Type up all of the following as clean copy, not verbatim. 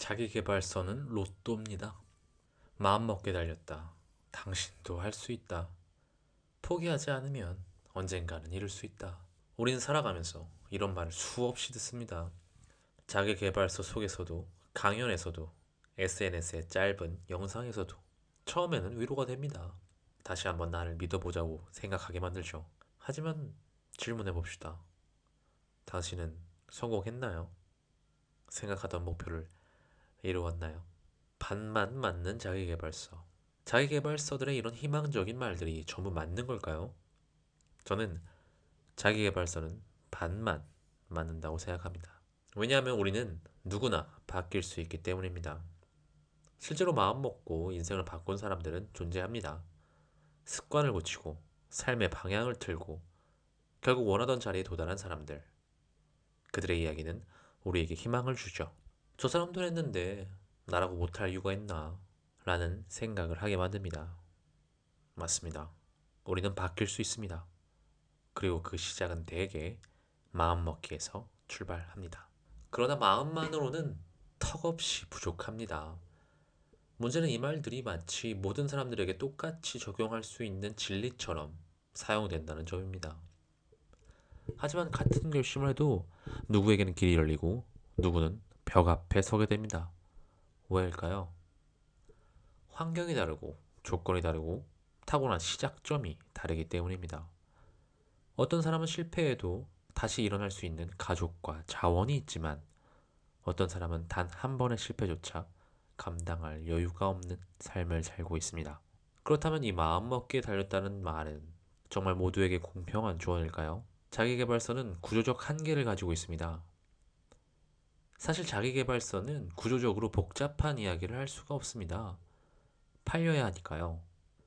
자기계발서는 로또입니다. 마음먹게 달렸다. 당신도 할 수 있다. 포기하지 않으면 언젠가는 이룰 수 있다. 우리는 살아가면서 이런 말을 수없이 듣습니다. 자기계발서 속에서도, 강연에서도, SNS의 짧은 영상에서도 처음에는 위로가 됩니다. 다시 한번 나를 믿어보자고 생각하게 만들죠. 하지만 질문해 봅시다. 당신은 성공했나요? 생각하던 목표를 이루었나요? 반만 맞는 자기계발서. 자기계발서들의 이런 희망적인 말들이 전부 맞는 걸까요? 저는 자기계발서는 반만 맞는다고 생각합니다. 왜냐하면 우리는 누구나 바뀔 수 있기 때문입니다. 실제로 마음먹고 인생을 바꾼 사람들은 존재합니다. 습관을 고치고 삶의 방향을 틀고 결국 원하던 자리에 도달한 사람들. 그들의 이야기는 우리에게 희망을 주죠. 저 사람도 했는데 나라고 못할 이유가 있나? 라는 생각을 하게 만듭니다. 맞습니다. 우리는 바뀔 수 있습니다. 그리고 그 시작은 대개 마음먹기에서 출발합니다. 그러나 마음만으로는 턱없이 부족합니다. 문제는 이 말들이 마치 모든 사람들에게 똑같이 적용할 수 있는 진리처럼 사용된다는 점입니다. 하지만 같은 결심을 해도 누구에게는 길이 열리고 누구는 벽 앞에 서게 됩니다. 왜일까요? 환경이 다르고 조건이 다르고 타고난 시작점이 다르기 때문입니다. 어떤 사람은 실패해도 다시 일어날 수 있는 가족과 자원이 있지만 어떤 사람은 단 한 번의 실패조차 감당할 여유가 없는 삶을 살고 있습니다. 그렇다면 이 마음먹기에 달렸다는 말은 정말 모두에게 공평한 조언일까요? 자기계발서는 구조적 한계를 가지고 있습니다. 사실 자기계발서는 구조적으로 복잡한 이야기를 할 수가 없습니다. 팔려야 하니까요.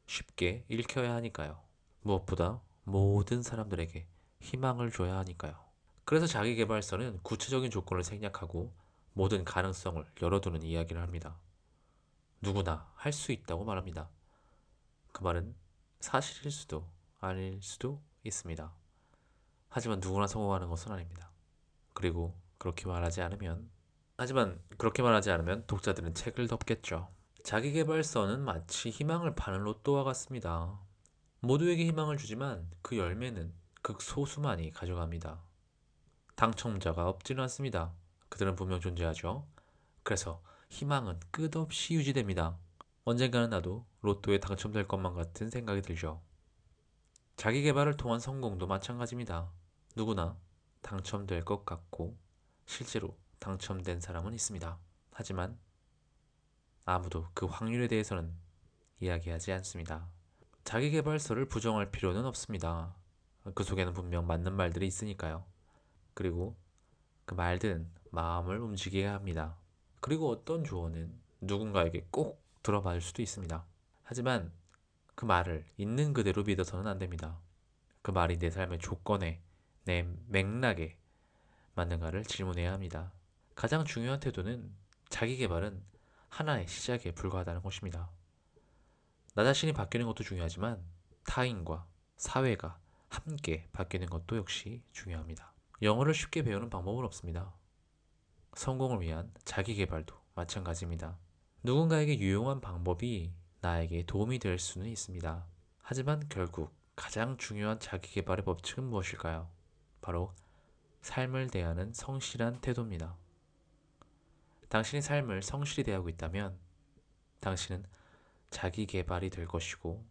쉽게 읽혀야 하니까요. 무엇보다 모든 사람들에게 희망을 줘야 하니까요. 그래서 자기계발서는 구체적인 조건을 생략하고 모든 가능성을 열어두는 이야기를 합니다. 누구나 할 수 있다고 말합니다. 그 말은 사실일 수도 아닐 수도 있습니다. 하지만 누구나 성공하는 것은 아닙니다. 그리고 그렇게 말하지 않으면 독자들은 책을 덮겠죠. 자기계발서는 마치 희망을 파는 로또와 같습니다. 모두에게 희망을 주지만 그 열매는 극소수만이 가져갑니다. 당첨자가 없지는 않습니다. 그들은 분명 존재하죠. 그래서 희망은 끝없이 유지됩니다. 언젠가는 나도 로또에 당첨될 것만 같은 생각이 들죠. 자기계발을 통한 성공도 마찬가지입니다. 누구나 당첨될 것 같고 실제로 당첨된 사람은 있습니다. 하지만 아무도 그 확률에 대해서는 이야기하지 않습니다. 자기계발서를 부정할 필요는 없습니다. 그 속에는 분명 맞는 말들이 있으니까요. 그리고 그 말들은 마음을 움직이게 합니다. 그리고 어떤 조언은 누군가에게 꼭 들어맞을 수도 있습니다. 하지만 그 말을 있는 그대로 믿어서는 안 됩니다. 그 말이 내 삶의 조건에, 내 맥락에 맞는가를 질문해야 합니다. 가장 중요한 태도는 자기 개발은 하나의 시작에 불과하다는 것입니다. 나 자신이 바뀌는 것도 중요하지만 타인과 사회가 함께 바뀌는 것도 역시 중요합니다. 영어를 쉽게 배우는 방법은 없습니다. 성공을 위한 자기 개발도 마찬가지입니다. 누군가에게 유용한 방법이 나에게 도움이 될 수는 있습니다. 하지만 결국 가장 중요한 자기 개발의 법칙은 무엇일까요? 바로 삶을 대하는 성실한 태도입니다. 당신이 삶을 성실히 대하고 있다면 당신은 자기 개발이 될 것이고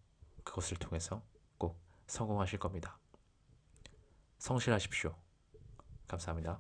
그것을 통해서 꼭 성공하실 겁니다. 성실하십시오. 감사합니다.